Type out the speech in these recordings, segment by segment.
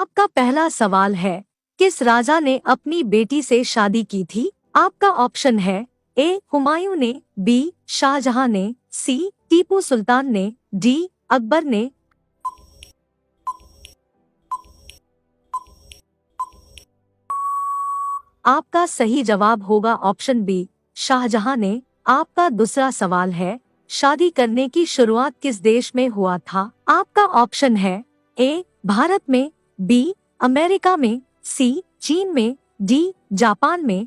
आपका पहला सवाल है, किस राजा ने अपनी बेटी से शादी की थी? आपका ऑप्शन है ए हुमायूं ने, बी शाहजहां ने, सी टीपू सुल्तान ने, डी अकबर ने। आपका सही जवाब होगा ऑप्शन बी शाहजहां ने। आपका दूसरा सवाल है, शादी करने की शुरुआत किस देश में हुआ था? आपका ऑप्शन है ए भारत में, बी अमेरिका में, सी चीन में, डी जापान में।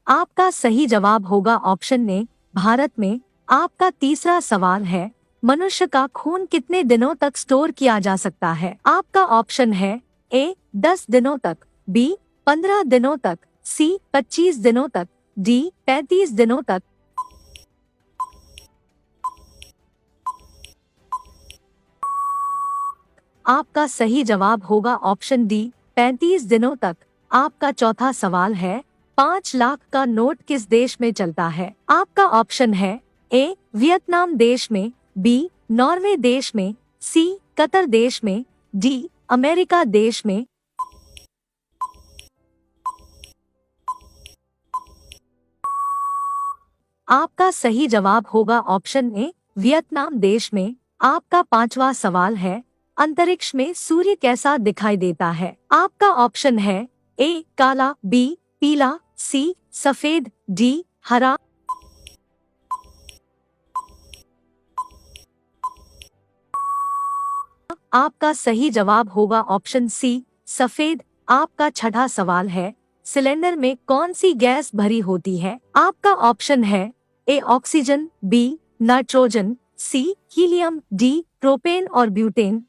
आपका सही जवाब होगा ऑप्शन ए भारत में। आपका तीसरा सवाल है, मनुष्य का खून कितने दिनों तक स्टोर किया जा सकता है? आपका ऑप्शन है ए 10 दिनों तक, बी 15 दिनों तक, सी 25 दिनों तक, डी 35 दिनों तक। आपका सही जवाब होगा ऑप्शन डी 35 दिनों तक। आपका चौथा सवाल है, 5 लाख का नोट किस देश में चलता है? आपका ऑप्शन है ए वियतनाम देश में, बी नॉर्वे देश में, सी कतर देश में, डी अमेरिका देश में। आपका सही जवाब होगा ऑप्शन ए वियतनाम देश में। आपका पांचवा सवाल है, अंतरिक्ष में सूर्य कैसा दिखाई देता है? आपका ऑप्शन है ए काला, बी पीला, सी सफेद, डी हरा। आपका सही जवाब होगा ऑप्शन सी सफेद। आपका छठा सवाल है, सिलेंडर में कौन सी गैस भरी होती है? आपका ऑप्शन है A oxygen, B nitrogen, C helium, D propane और ब्यूटेन।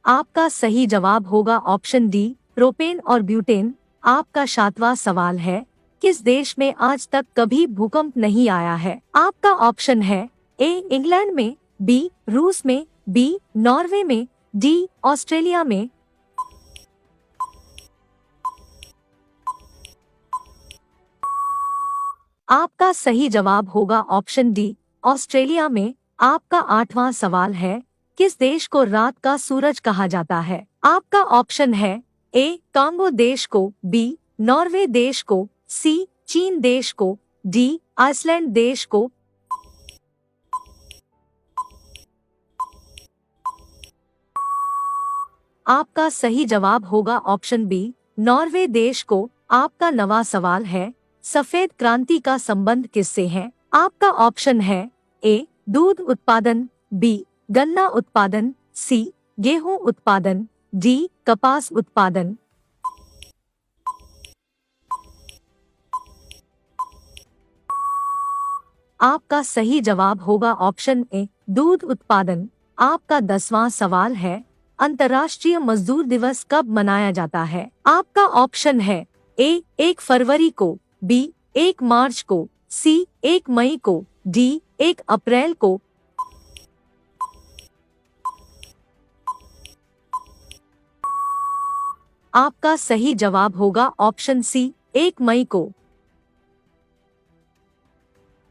आपका सही जवाब होगा ऑप्शन डी प्रोपेन और ब्यूटेन। आपका सातवां सवाल है, किस देश में आज तक कभी भूकंप नहीं आया है? आपका ऑप्शन है ए इंग्लैंड में, बी रूस में, बी नॉर्वे में, डी ऑस्ट्रेलिया में। आपका सही जवाब होगा ऑप्शन डी ऑस्ट्रेलिया में। आपका आठवां सवाल है, किस देश को रात का सूरज कहा जाता है? आपका ऑप्शन है ए कांगो देश को, बी नॉर्वे देश को, सी चीन देश को, डी आइसलैंड देश को। आपका सही जवाब होगा ऑप्शन बी नॉर्वे देश को। आपका नवा सवाल है, सफेद क्रांति का संबंध किससे है? आपका ऑप्शन है ए दूध उत्पादन, बी गन्ना उत्पादन, सी गेहूं उत्पादन, डी कपास उत्पादन। आपका सही जवाब होगा ऑप्शन ए दूध उत्पादन। आपका 10वां सवाल है, अंतर्राष्ट्रीय मजदूर दिवस कब मनाया जाता है? आपका ऑप्शन है ए 1 फरवरी को, बी 1 मार्च को, सी 1 मई को, डी 1 अप्रैल को। आपका सही जवाब होगा ऑप्शन सी 1 मई को।